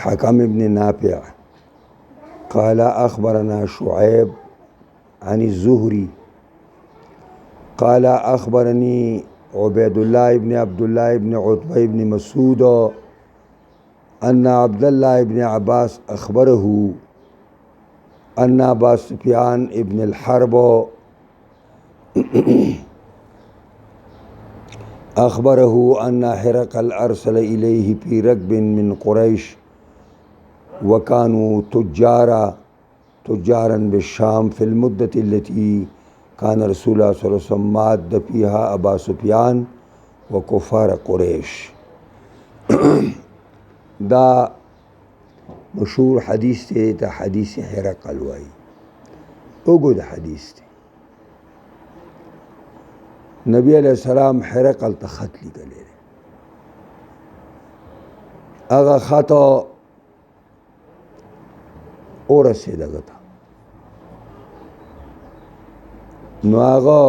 حكم بن نافع قال أخبرنا شعيب عن الزهري قال أخبرني عبيد الله بن عبد الله بن عتبة بن مسعود أن عبد الله بن عباس أخبره أن أبا سفيان بن الحرب أخبره أن هرقل أرسل إليه في ركب من قريش وكانوا تجارا بالشام في المدة التي كان رسول الله صلى الله عليه وسلم ماد فيها أبا سفيان وكفار قريش. دا مشهور حدیث تے تا حدیث هرقل وائی اوگد حدیث تے نبی علیہ السلام هرقل تا خط لگلے اگا خط اور رسیدگا تا نو آغا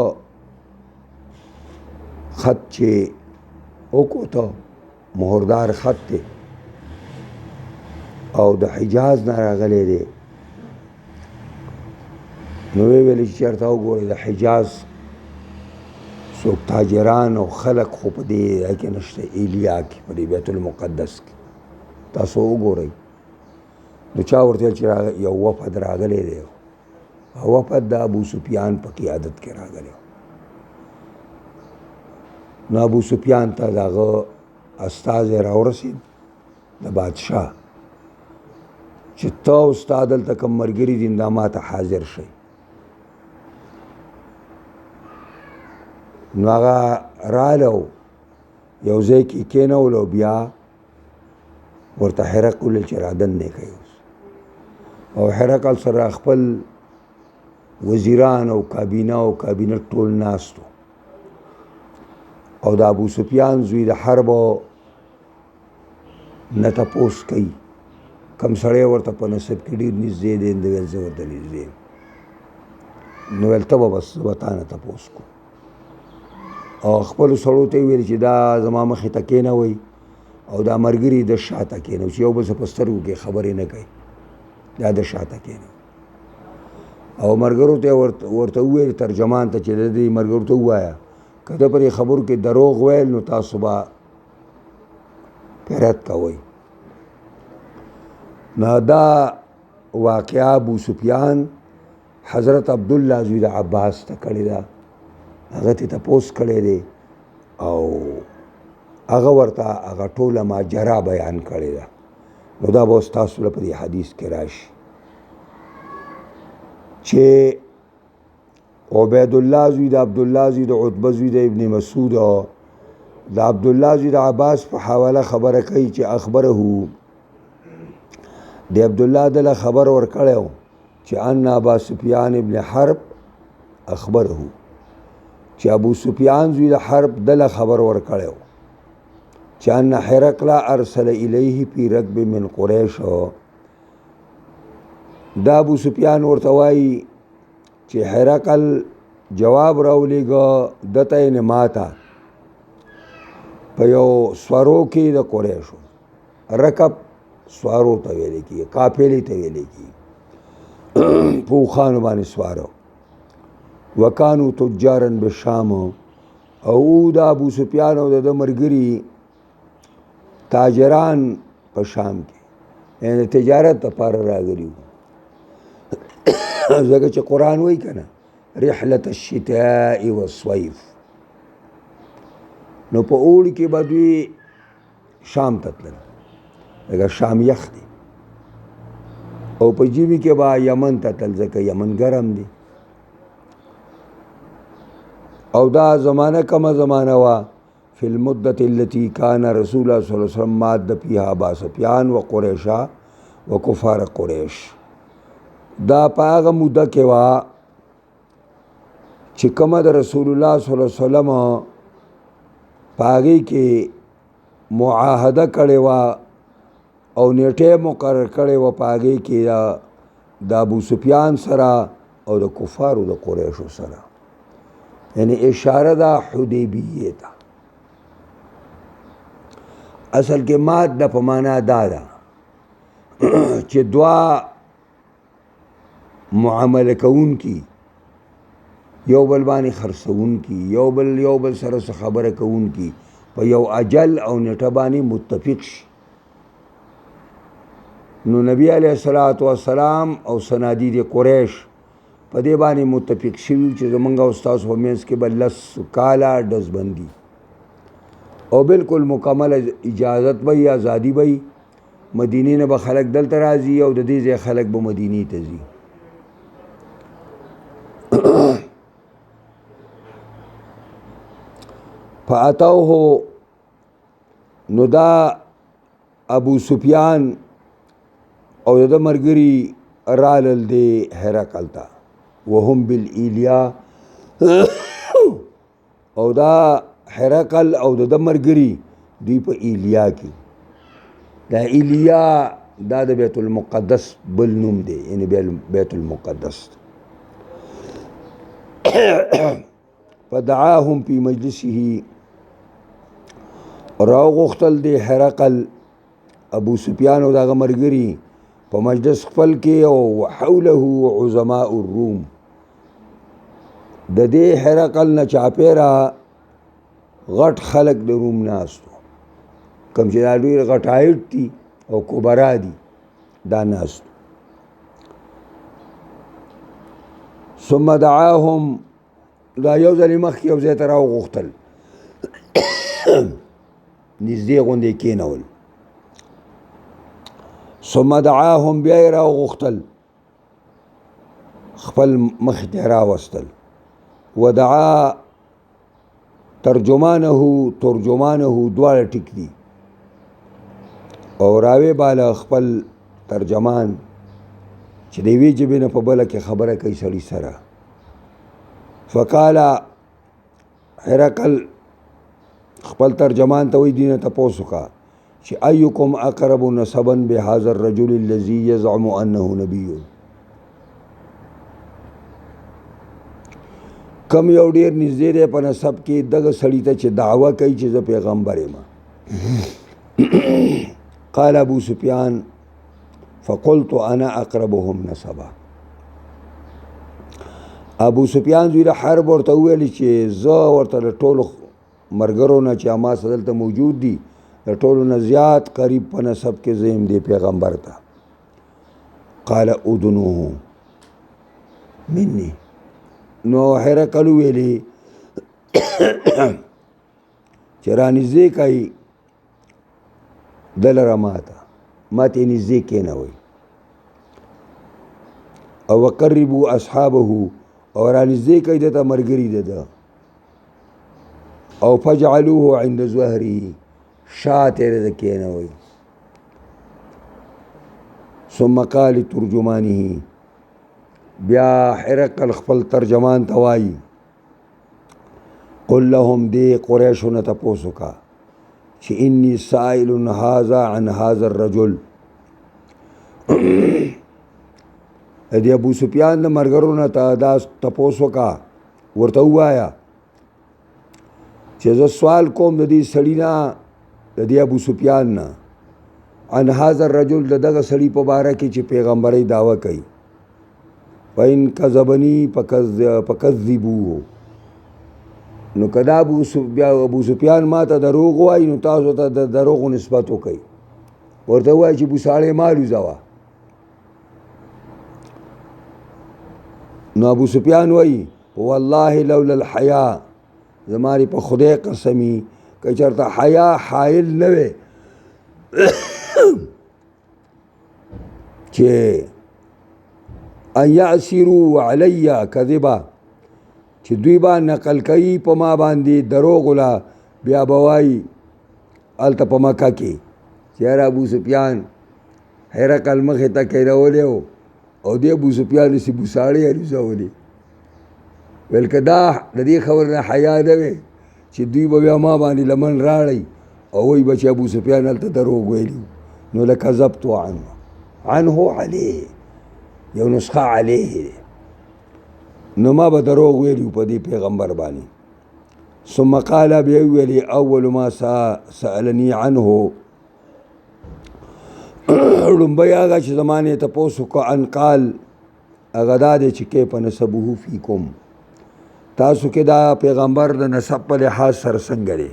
خط چے اوکو تا مہردار خط تے او د حجاز نه راغلی دی نو ویل چې چېرته وګورئ د حجاز څوک تاجران او خلق خو په دې ځای کې نشته ایلیا کې په دې بیت المقدس کې تاسو وګورئ نو چا ورته ویل چې یو وفد راغلی دی وفد د ابو سفیان په قیادت کې راغلی نو ابو سفیان ته د هغه استازی راورسېد د بادشاه چې تا ستا دلته کوم ملګري دي دا ماته حاضر شئ نو هغه راغلو یو ځای کې کېنولو بیا ورته هرقل ویل چې رادنې کوي اوس او هرقل سره خپل وزیران او کابینه ټول ناست او د ابو سفیان زوی د حرب نه تپوس کوي کم سړی ورته په نسب کې ډېر نږدې دی د ویل زه ورته نږدې یم نو ویل ته به بس زه به تا نه تپوس کوم او خپلو سړو ته یې ویل چې دا زما مخې ته کېنوئ او دا ملګري د شاته کېنوي چې یو بل څه په سترګو کې خبرې نه کوي دا د شاته کېنوي او ملګرو ته ورته وویل ترجمان ته چې د دې ملګرو ته ووایه که ده پر خبرو کې دروغ ویل نو تاسو به پیرت کوئ نو دا واقعه ابو سفیان حضرت عبدالله زوی د عباس ته کړې ده هغه ته تپوس کړی دی او هغه ورته هغه ټوله ماجرا بیان کړې ده نو دا به اوس تاسو له په دې حدیث کې راشي چې عبید الله زوی د عبدالله زوی د عتبه زوی د ابن مسعود د عبدالله زوی د عباس په حواله خبره کوي چې اخبره د عبدالله دله خبر ورکړی و چې ان ابا سفیان ابن حرب اخبره چې ابو سفیان زوی د حرب دله خبر ورکړی و چې ان هرقل ارسل الیه فی رکب من قریش دا ابو سفیان ورته وایي چې هرقل جواب راولېږه دته یې ماته په یو سورو کې د قریشو رکب سوارو ته ویلې کېږي قافلې ته ویلې کېږي پوخانو باندې سواره وکانو تجارا بالشام او د ابو سفیان او د ملګري تاجران په شام کې یعنې تجارت لپاره راغلي وو ځکه چې قرآن وایي که نه رحلة الشتاء والصيف نو په اوړي کې به دوی شام ته تلل لکه شام یخ دی او په ژمي کې به یمن ته تلل ځکه یمن ګرم دی او دا زمانه کمه زمانه وه فی المدة التي كان رسول الله صلی الله علیه وسلم ماد فيها ابا سفیان و قریشا و کفار قریش دا په هغه موده کې وه چې کومه د رسول الله صلی الله علیه وسلم په هغې کې معاهده کړې وه او نیټه مقرر کړې وه په هغې کې د ابو سفیان سره او د کفارو د قریشو سره یعنی اشاره ده حدیبیه ته اصل کې ماد د په معنا دا ده چې دوا معامله کوون کی یو بل باندې خرڅون کی یو بل سره خبره کوون کی په یو اجل او نیټه باندې متفق شي. نو نبی علیہ الصلوۃ والسلام او صنادید قریش په دې باندې متفق شوي چې زمونږ او ستاسو په منځ کې به 10 کاله ډزبندي او بالکل مکمل اجازت به یا ازادي به مدینې نه به خلک دلته راځي او د دې ځای خلک به مدینې ته ځي. فاتوه نو دا ابو سفیان او د مرګري رالل دی هرقل ته وهم بالإیلیا او دا هرقل او د مرګري دوی په ایلیا کې دا ایلیا دا د بیت المقدس بل نوم دی یعنی بیت المقدس. فدعاهم فی مجلسه راو غختل دی هرقل ابو سفیان او دغه مرګري په مجلس خپل کې او حوله عظماء الروم د دې هرقل نه چاپیرا غټ خلق د روم ناستو کم چې دا ډېر غټایټ دي او کبرا دي دا ناستو. ثم دعاهم دا یو ځلې مخکې یو ځای ته راوغوښتل نږدې غوندې کېنول. ثم دعاهم بیا یې راوغوښتل خپل مخې ته راوستل. ودعا ترجمانه دواړه ټیک دي او راوی بالا خپل ترجمان چې د یوې ژبې نه په بله کې خبره کوي سړي سره. فقال هرقل خپل ترجمان ته وایي دې نه تپوس وکړه چې ایکم اقرب نسبا بهذا الرجل الذي يزعم انه نبي کم یو ډیر نږدې دی په نسب کې دغه سړي ته چې دعوه کوي چې زه پیغمبر یم. قال ابو سفیان فقلت انا اقربهم نسبا. ابو سفیان زوی حرب ورته وویل چې زه ورته له ټولو مرګرو نه چې ما سره دلته موجود دي د ټولو نه زیات قریب په نسب کې زه یم دې پیغمبر ته. قال ادنوه مني. نو هرقل ویلي چې رانږدې کوي دلره ما ته نږدې کېنوئ او وقربوا اصحابه او رانږدې کوي دته ملګري ده او فجعلوه عند ظهره شاته د کېنوئ. ثم قال ترجمانه بیا هرقل خپل ترجمان ته وایي قل لهم دې قریشو نه تپوس وکړه چې انی سائل هذا عن هذا الرجل. د ابو سفیان د مرګرو نه ته دا تپوس وکړه ورته ووایه چې زه سوال کوم د دې سړي نه د دې ابو سفیان نه عن هذا الرجل د دغه سړي په باره کې چې پیغمبرۍ دعوه کوي. فإن کذبني فکذبوه. نو کدا ابو سفیان ما ته دروغ وایي نو تاسو ته د دروغو نسبت وکئ ورته وایي چې بوساړی مال وځوه. نو ابو سفیان وایي والله لولا الحیا زماری په خدای قسمی که چېرته حیا حایل نه وی چې ان یعصروا علی کذبا چې دوی با نقل کوي په ما باندې دروغ ولا بیا بوای الته په مکه کې چې ابو سفیان هرقل مخې ته کېدولې او دې ابو سفیان سی بوساړی الوزولې ویل که دا د دې خبر نه حیا نه وي چې دوی به بیا ما باندې لمن راړی او وایي به چې ابو سفیان هلته دروغ ویلي نو لکذبت عنه علیه یو نسخه علیه نو ما به دروغ ویلي په دې پیغمبر باندې. ثم قال بیا ویلي اول ما سألني عنه لومبی هغه چې زمانه تپوس وکړه ان قال هغه دا دی چې کیف نسبه فیکم تاسو کې دا پیغمبر د نسب په لحاظ سره څنګه دی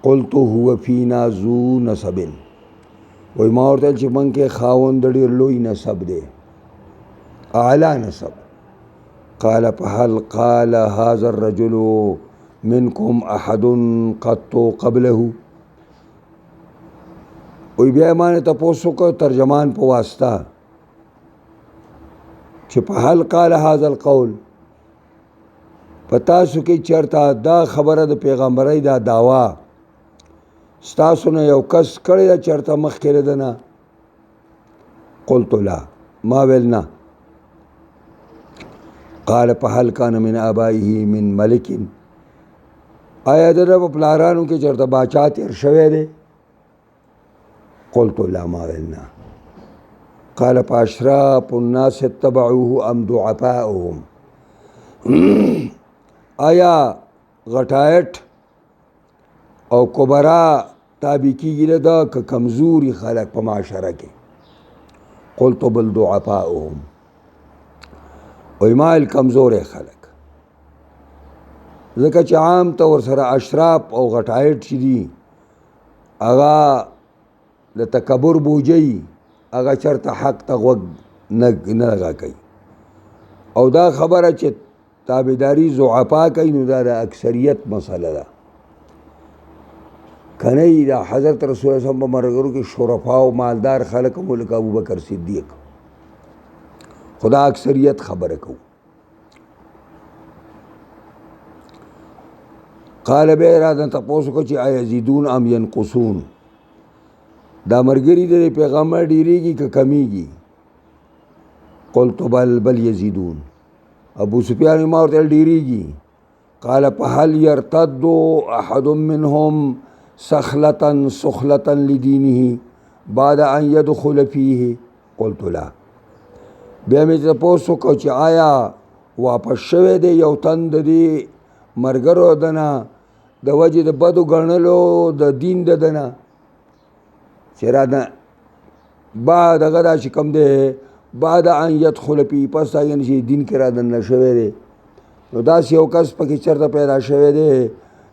قلت هو فینا ذو نسب وای ما ورته چې من کې خاوند ډېر لوی نسب دی اعلی نسب قال فهل قال هذا الرجل منكم احد قط قبله وی بیا مانه تاسو کو ترجمان په واسطه چې په حل قال هذا القول پتا سو کې چرتا دا خبره د پیغمبري دا داوا ستاسو نه یو کس کړی دا چرته مخ کړی دنه قلت لا ما ویلنا قال فهل كان من آبائه من ملک آیا د رب پلارانو کې چرته باچا تیر شوی دی قلت لا ما ویلنا قال فاشراف الناس اتبعوه ام ضعفاؤهم آیا غټایټ او کبرا تابع کیږي دا که کمزوري خلک په معاشره کې قلت بل ضعفاؤهم ویمال کمزور خلک ځکه چې عام طور سره اشراف او غټایټ چې دي هغه د تکبر بوجي هغه چرته حق ته غوږ نه لږه کوي او دا خبره چې تابعداري ضعفا کوي نو دا د اکثریت مسله ده کنه دا حضرت رسول الله صلی الله علیه وسلم په مرګرو کې شرفا او مالدار خلک ملک ابوبکر صدیق خدا اکثریت خبره کو قال به اراده تاسو کو چې ایزیدون ام ينقصون دا مرګري د پیغمبر ډیریږي که کمیږي قلت بل یزيدون ابو سفیان ما ورته ډیریږي قال فهل يرتد احد منهم سخلة لدينه بعد ان يدخل فيه قلت لا بیا مې تاسو کو چې آیا واپس شوه دی یو تند دی مرګرو دنا د وجه د بدو ګڼلو د دین د دنا چرادا بعد غدا چې کوم دی بعد ان يدخل فيه پس یعنی چې دین کې را دن شوه دی نو دا یو کس پکې چرته پیدا شوه دی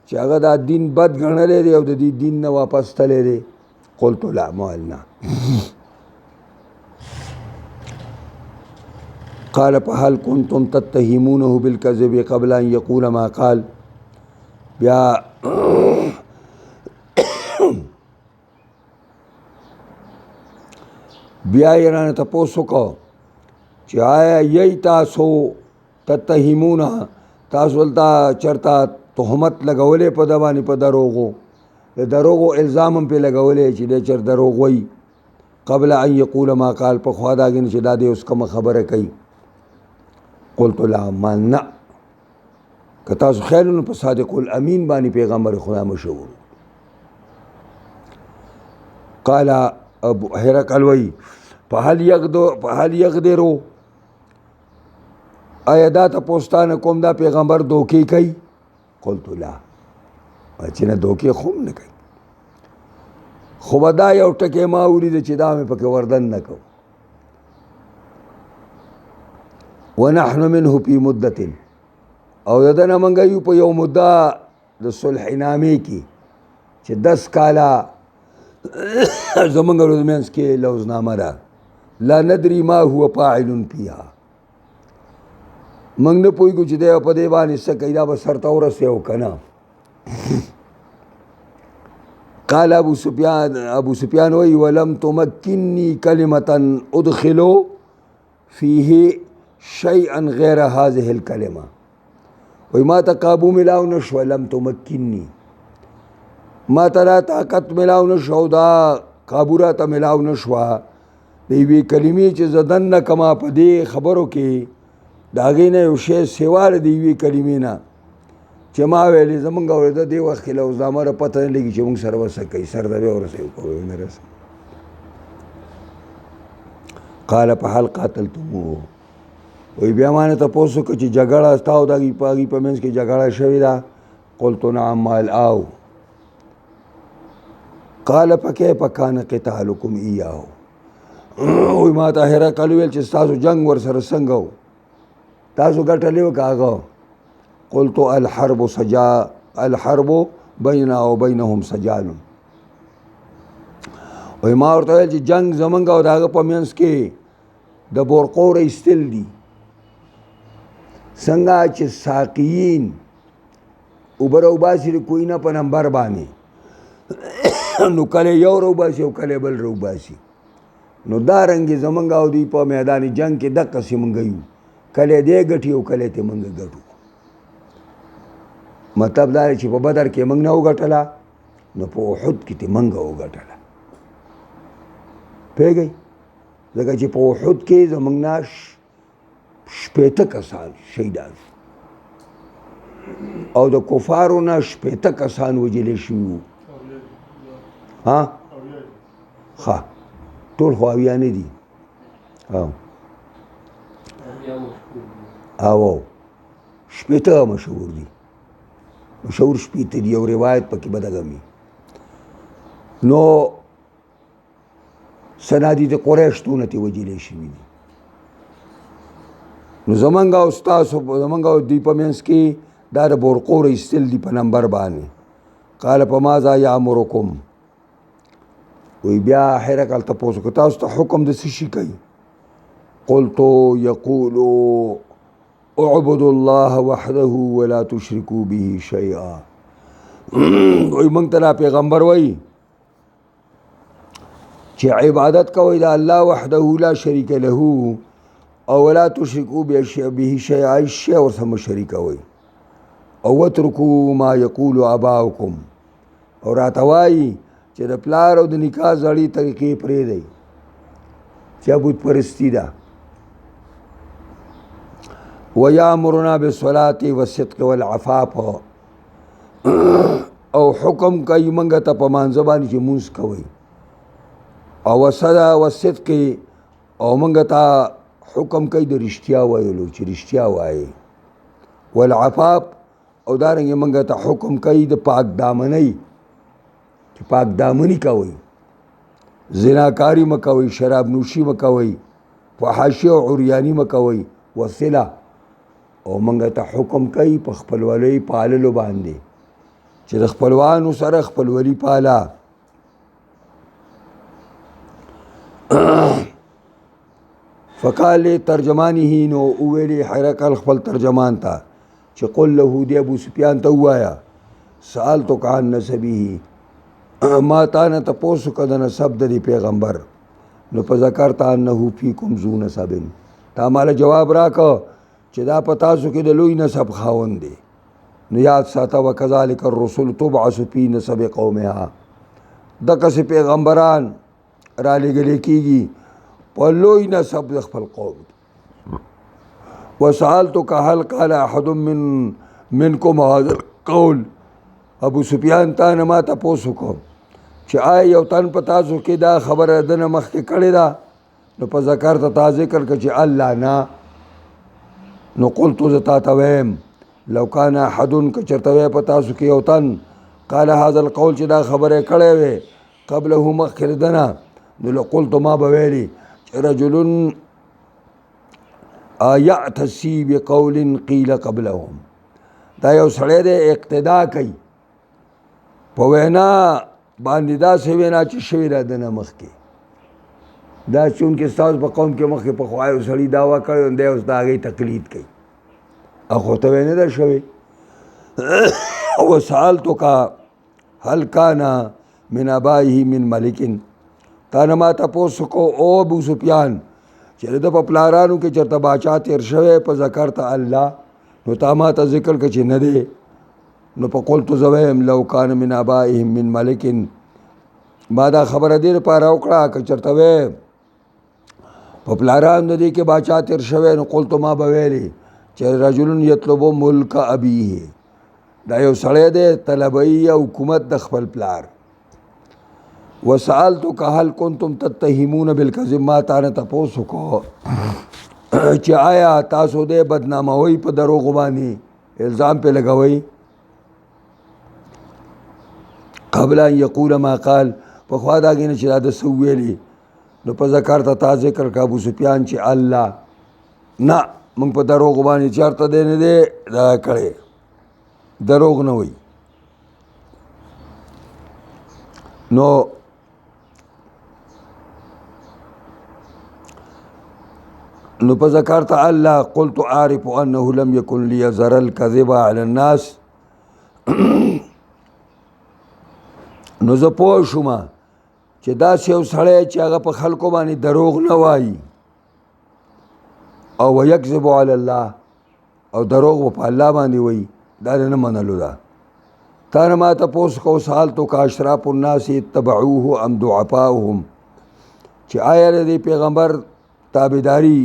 چې هغه دا دین بد ګڼلې دی او د دې دین نه واپس تللی دی قلت لا مالنا قال فهل كنتم تتهمونه بالكذب قبل ان يقول ما قال بیا یې رانه تپوس وکړو چې آیا یی تاسو تتهمونه تاسو ولته چرته تهمت لګولې په د باندې په دروغو د دروغو الزام هم پې لګولې چې دی چر دروغ وایي قبل ان یقول ما قال په خوا دا چې دا دی اوس کومه خبره کوي قلت لا مالنا که تاسو خیال نو په صادق الامین باندې پیغمبر خدا مشهور قال ابو هرقل وی فهل یقدرو آیا دا تپوستانه کوم دا پیغمبر دوکې کوي قلت لا چې نه دوکې خوم نه کوي خو به دا یو ټکی ما ولید چې دا مې پکې وردن نه کوو ونحن منه في مدة او ددنه منګه یو په یو مدة د صلح نامې کې چې 10 کاله زمونږ ورځمنځ کې لوزنامه ده لا ندري ما هو فاعل فيها موږ نه پوهېږو چې دی په دې باندې څه کوي دا به سرته ورسوي او که نه قال ابو سفیان وی ولم تمکنني كلمة ادخل فيه شيئا غیر هذه الكلمه وی ما ته قابو ملاو نشو لم تمکنني ما ته را طاقت ملاو نشو دا قابو را ته ملاو نشو د یوې کلمې چې زدن نه کما په دې خبرو کې د هغې نه یو شی سوا د یوې کلمې نه چې ما ویلې زمونږ اورېده دې وخت کې لوزنامه را پته نه لګي چې مونږ سره به څه کوي سر ته بیا ورسوي کوی نه رسوي قال فهل قاتلتموه وی بیا مانه تپوس وکړه چې جګړه ستا او د هغې په منځ کې جګړه شوې ده قلت نعم مال او قال فكيف كان قتالكم إياه وی ما ته هرقل ویل چې ستاسو جنگ ورسره څنګه و تاسو ګټلی و که هغه قلت الحرب بینا و بینهم سجال وی ما ورته ویل چې جنگ زمونږ او د هغه په منځ کې د بورقو ایستل دي څنګه چې ساقیین اوبه راوباسي د کوی نه په نمبر باندې نو کله یو راوباسي او کله بل راوباسي نو دارنګې زمونږ او دوی په میدان جنگ کې دقسې مونږ یو کله دی ګټي او کله ته مونږ ګټو مطلب دا چې په بدر کې مونږ نه وګټله نو په احد کې ته مونږ وګټله پوهېږئ ځکه چې په احد کې زمونږ نه شپېته کسان شهیدان او د کفارو نه شپېته کسان وجلې شوي وو ها ښه ټول خو اویا نه دي او شپېته مشهور دي مشهور شپېته دي یو روایت پکې بدغمي نو صنادید قریش څونه ترې وجلې شوي دي نو زمونږ او ستاسو زمونږ او دوی په منځ کې دا د بورقو ایستل دي په نمبر باندې قال فماذا یامرکم وی بیا هرقل تپوس وکړ تاسو ته حکم د څه شي کوي قلت یقول اعبدوا الله وحده ولا تشركوا به شيئا وی موږ ته پیغمبر وی چې عبادت کوئ د الله وحده لا شریک له او ولا تشركوا به شيئا شیء ورسره مه شریکوئ او واترکوا ما یقول آباؤکم او راته وایي چې د پلار او د نکاح زړې طریقې پرېږدئ چې بت پرستي ده ویامرنا بالصلاة والصدق والعفاف او حکم کوي موږ ته په مانځه باندې چې مونځ کوئ او وصدا والصدق او موږ ته حکم کوي د رښتیا ویلو چې رښتیا وایي والعفاف او دارنګې موږ ته حکم کوي د پاک دامنۍ چې پاک دامني کوئ زناکاری مه کوئ شراب نوشي مه کوئ فحاشي او عریاني مه کوئ وصله او موږ ته حکم کوي په خپلولۍ پاللو باندې چې د خپلوانو سره خپلولي پاله فقال ترجمانه نو اویلی هرقل خپل ترجمان ته چې قل له دی ابو سفیان ته ووایه سألتک عن نسبه ما تا نه تپوس وکړه د نسب د دې پیغمبر نو په ذکرت انه فیکم ذو نسب تا ماله جواب راکړه چې دا په تاسو کې د لوی نسب خاوند دی نو یاد ساته وکذلک الرسل تبعث فی نسب قومها دقسې پیغمبران را لېږلې کېږي په لوی نسب د خپل قوم وسألتک هل قال احد منکم هذا القول ابو سفیان تا نه ما تپوس وکړ چې آیا یو تن په تاسو کې دا خبره د نه مخکې کړې ده نو په ذکر ته تا ذکر کړه چې الله نه نو قلت زه تا ته ویم لو کان احد که چېرته وی په تاسو کې یو تن قال هذا القول چې دا خبره کړې وې قبله مخکې د نه نو لقلت ما به ویلي چې رجل یعتصي بقول قیل قبلهم دا یو سړی دی اقتدا کوي په وینا باندې داسې وینا چې شوې ده د نه مخکې دا چونکې ستاسو په قوم کې مخکې پخوا یو سړي دعوه کړی دی اوس د هغې تقلید کوي او خو ته وی نه ده شوې وسألتک هل کان من آبائه من ملک تا نه ما تپوس وکړو او ابو سفیان چې د په پلارانو کې چېرته باچا تېر شوی په ذکر ته الله نو تا ما ته ذکر که چې نه دی نو په قلتو زه ویم لو کان من آبائهم من ملک ما دا خبره دې لپاره وکړه که چېرته وی په پلارانو د دې کې باچا تېر شوی نو قلتو ما به ویلې چې رجل یطلب ملک ابیه دا یو سړی دی طلبوي حکومت د خپل پلار وسألتک هل کنتم تتهمون بالکذب ما تا نه تپوس وکړو چې آیا تاسو دې بدناموئ په دروغو باندې الزام پې لګوئ قبل ان یقول ما قال پخوا د هغې نه چې دا ده څه وویلي نو په ذکر ته تا ذکر کا ابو سفیان چې الله نه موږ په دروغ باندې چارته دی نه دی دا کړی دروغ نه وي نو په ذکر ته الله قلت اعرف انه لم يكن ليذر الكذب على الناس نو زه پوه شوم چې داسې یو سړی چې هغه په خلکو باندې دروغ نه وایي او ویکذب علی الله او دروغ په الله باندې وایي دا نه منلو ده تا نه ما تپوس کو سالتو کا اشراف الناس اتبعوه ام ضعفاؤهم چې آیا د پیغمبر تابعداري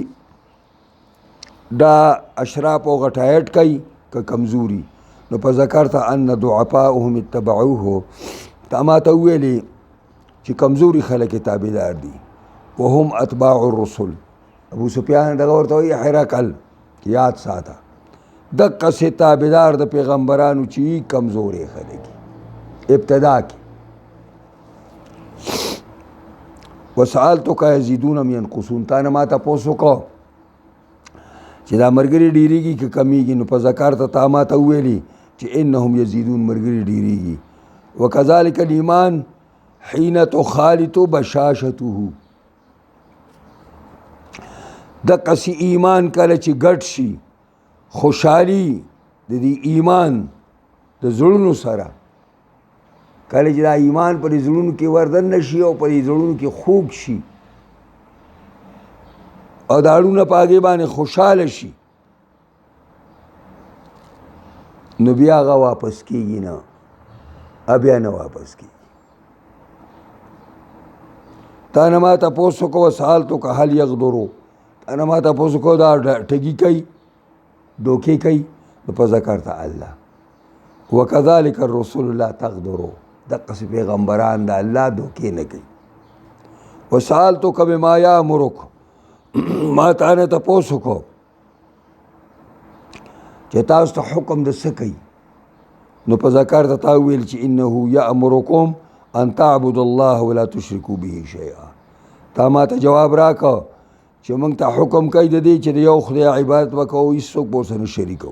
دا اشراف او غټایټ کوي که کمزوري نو په ذکر ته ان ضعفاؤهم اتبعوه تا ما ته ویلي چې کمزوري خلک تابعدار دي وهم اتباع الرسل ابو سفیان دغه ورته وایي هرقل یاد ساته دقسې تابعدار د پیغمبرانو چې کمزورې خلک ابتدا کې وسألتک یزیدون ام ینقصون تا نه ما تپوس وکړو چې دا ملګري ډېرېږي که کمیږي نو په ذکر ته تا ما ته وویلي چې انهم یزیدون ملګري ډېرېږي وکذلک الایمان حین تخالط بشاشته دقسې ایمان کله چې ګډ شي خوشحالي د دې ایمان د زړونو سره کله چې دا ایمان پر زړونو کې وردن نشي او پر زړونو کې خوږ شي او دا اړونه په هغې باندې خوشحاله شي نو بیا هغه واپس کېږي نه بیا نه واپس کېږي تا نه ما تپوس وکړو وسألتو که هل یغدرو تا نه ما تپوس وکړو دا ټګي کوي دوکې کوي نو په ذکر ته الله وکذلک الرسول لا تغدرو دقسې پیغمبران د الله دوکې نه کوي وسألتک بما یامرک ما تا نه تپوس وکړو چې تاسو ته حکم د څه کوي نو په ذکر ته تا ویل چې انه یامرکم ان تعبدوا الله ولا تشرکوا به شیئا تا ما ته جواب راکړه چې موږ ته حکم کوي د دې چې د یو خدای عبادت وکړو هېڅوک به ورسره نه شریکو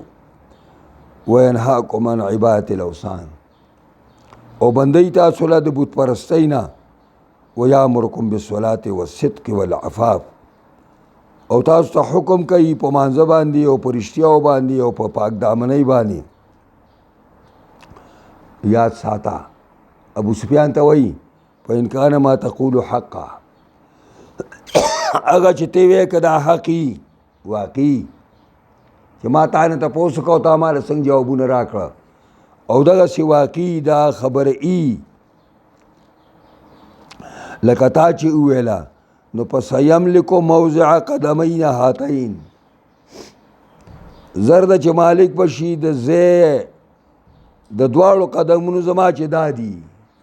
وینهاکم عن عبادة الاوثان او بندوي تاسو له د بت پرستۍ نه ویامرکم بالصلاة والصدق والعفاف او تاسو ته حکم کوي په مانځه باندې او په رښتیاو باندې او په پاک دامنۍ باندې یاد ساته ابو سفیان ته وایي فإن کان ما تقول حقا هغه چې ته وایې که دا حقي واقعي چې ما تا نه تپوس وکړو تا ماله څنګه جوابونه راکړه او دغسې واقعي دا خبره ای لکه تا چې وویله نو پس یملکو موضع قدمین هاتین زرد چې مالک بشي د ځای د دواړو قدمونو زما چې دا دي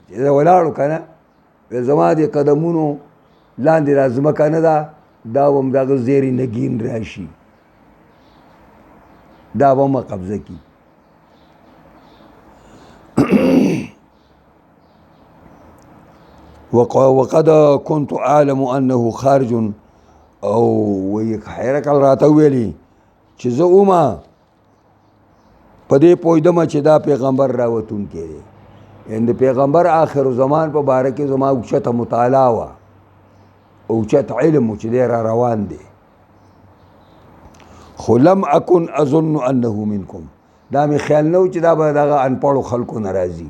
چې ولاړو که نه زما د قدمونو لاندې را ځمکه نه ده دا به هم دغه زیرې نګین راشي دا به هم قبضه کي وقد كنت اعلم انه خارج او هرقل راته ویلي چې زه اومه په دې پوهېدمه چې دا پیغمبر راوتونکی دی یعنې د پیغمبر آخر زمان په باره کې زما اوچته مطالعه وه اوچت علم و چې دی را روان دی خو لم اکن اظن انه منکم دا مې خیال نه و چې دا به دغه انپړو خلکو نه راځي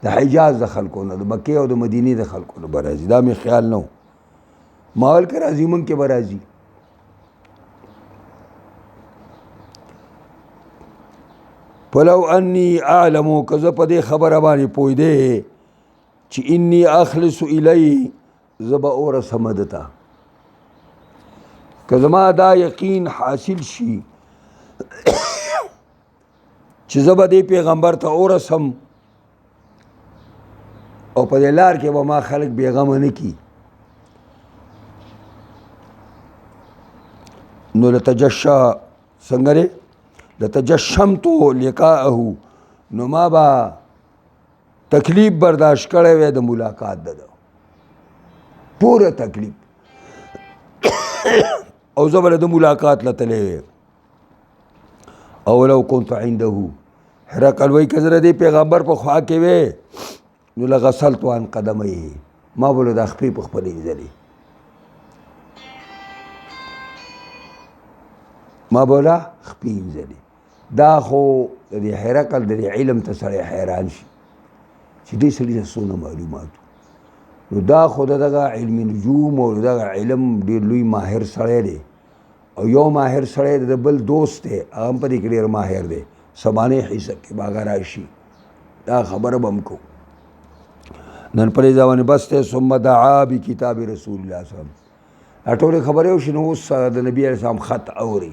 د حجاز د خلکو نه د مکې او د مدینې د خلکو نه به راځي دا مې خیال نه و ما ویل که راځي موږ کې به راځي فلو انی اعلمو که زه په دې خبره باندې پوهېدی چې انی اخلص الیه زه به اورسمه ده ته که زما دا یقین حاصل شي چې زه به دې پیغمبر ته اورسم او په دې لار کې به ما خلک بېغمه نه کي نو لتجشا څنګه دی لتجشمتو لقاءه نو ما به تکلیف برداشت کړی وی د ملاقات ده پوره تکلیف او زه به د ملاقات له تللی وی او لو كنت عنده هرقل وایي که زه د دې پیغمبر په خوا کې وی نو لغسلت عن قدمیه ما به د خپې په خپلې وینځلې ما به له خپې وینځلې دا خو د دې هرقل د دې علم ته سړی حیران شي چې دې سړي ته څونه معلومات نو دا خو دغه علم نجوم او دغه علم ډېر لوی ماهر سړی دی او یو ماهر سړی د بل دوست دی هغه هم په دې کې ډېر ماهر دی سبانې حساب کې به هغه راشي دا خبره به هم کوو نن پرې ځای باندې بس دی ثم دعا بکتاب رسول الله صلی الله علیه وسلم دا ټولې خبرې وشي نو اوس د نبي علیه السلام خط اوري